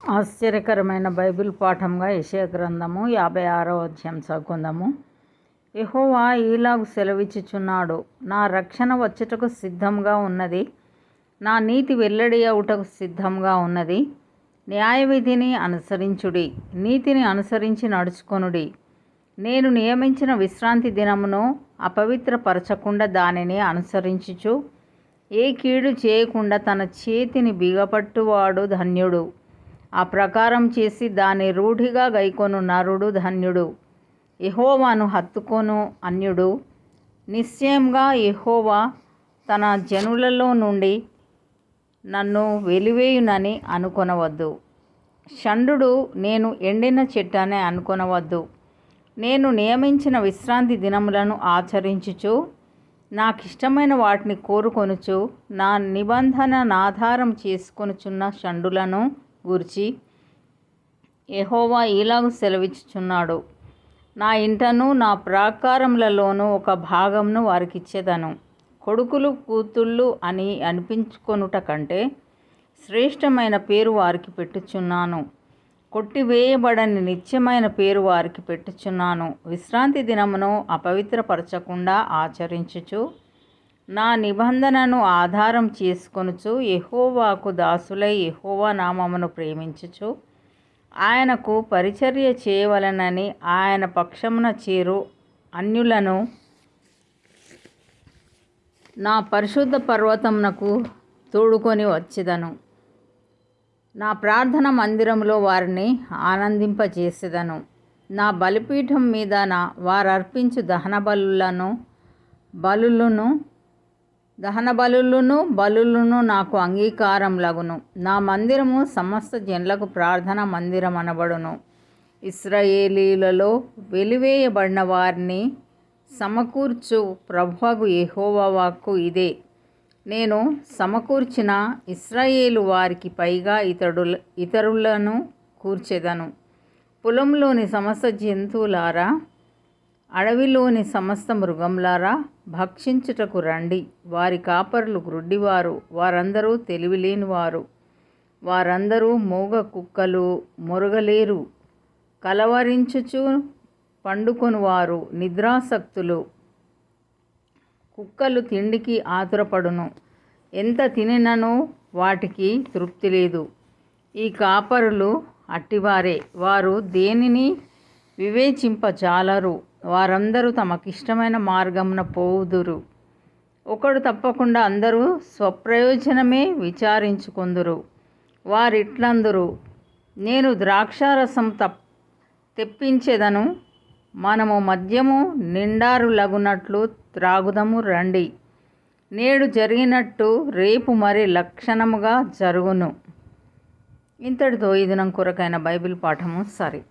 ఆశ్చర్యకరమైన బైబిల్ పాఠంగా యెషయా గ్రంథము 56వ అధ్యాయం చదువుకుందాము. యెహోవా ఈలాగు సెలవిచ్చుచున్నాడు, నా రక్షణ వచ్చుటకు సిద్ధంగా ఉన్నది, నా నీతి వెల్లడి అవుటకు సిద్ధంగా ఉన్నది. న్యాయవిధిని అనుసరించుడి, నీతిని అనుసరించి నడుచుకొనుడి. నేను నియమించిన విశ్రాంతి దినమును అపవిత్రపరచకుండా దానిని అనుసరించుచు ఏ కీడు చేయకుండా తన చేతిని బిగపట్టువాడు ధన్యుడు. ఆ ప్రకారం చేసి దాని రూఢిగా గైకొను నరుడు ధన్యుడు. యెహోవాను హత్తుకొను అన్యుడు నిశ్చయంగా యెహోవా తన జనులలో నుండి నన్ను వెలివేయునని అనుకొనవద్దు. షండు నేను ఎండిన చెట్టు అని అనుకొనవద్దు. నేను నియమించిన విశ్రాంతి దినములను ఆచరించుచు నాకిష్టమైన వాటిని కోరుకొనుచు నా నిబంధనను ఆధారం చేసుకొనుచున్న షండులను గూర్చి యెహోవా ఈలాగు సెలవిచ్చుచున్నాడు, నా ఇంటను నా ప్రాకారములలోనూ ఒక భాగమును వారికిచ్చేదను. కొడుకులు కూతుళ్ళు అని అనిపించుకొనుట కంటే శ్రేష్టమైన పేరు వారికి పెట్టుచున్నాను. కొట్టివేయబడని నిత్యమైన పేరు వారికి పెట్టుచున్నాను. విశ్రాంతి దినమును అపవిత్రపరచకుండా ఆచరించుచు నా నిబంధనను ఆధారం చేసుకొనుచు యెహోవాకు దాసులై యెహోవా నామమును ప్రేమించుచు ఆయనకు పరిచర్య చేయవలెనని ఆయన పక్షమున చేరు అన్యులను నా పరిశుద్ధ పర్వతమునకు తోడుకొని వచ్చెదను. నా ప్రార్థన మందిరములో వారిని ఆనందింపజేసెదను. నా బలిపీఠం మీద వారర్పించు దహన బలులను నాకు అంగీకారం లగును. నా మందిరము సమస్త జనులకు ప్రార్థన మందిరం అనబడును. ఇశ్రాయేలీయులలో వెలివేయబడిన వారిని సమకూర్చు ప్రభువగు యెహోవా వాక్కు ఇదే. నేను సమకూర్చిన ఇశ్రాయేలు వారికి పైగా ఇతరులను కూర్చెదను. పొలంలోని సమస్త జంతువులారా, అడవిలోని సమస్త మృగంలారా, భక్షించుటకు రండి. వారి కాపరులు గ్రుడ్డివారు, వారందరూ తెలివిలేనివారు, వారందరూ మూగ కుక్కలు, మొరగలేరు, కలవరించుచు పండుకొనువారు, నిద్రాసక్తులు. కుక్కలు తిండికి ఆతురపడును, ఎంత తినినను వాటికి తృప్తి లేదు. ఈ కాపరులు అట్టివారే, వారు దేనిని వివేచింపజాలరు. వారందరూ తమకిష్టమైన మార్గమున పోవుదురు. ఒకడు తప్పకుండా అందరూ స్వప్రయోజనమే విచారించుకొందురు. వారిట్లందురు, నేను ద్రాక్షారసం తెప్పించెదను, మనము మద్యము నిండారులగునట్లు త్రాగుదము రండి. నేడు జరిగినట్టు రేపు మరి లక్షణముగా జరుగును. ఇంతటితో ఈ దినం కొరకైన బైబిల్ పాఠము సరి.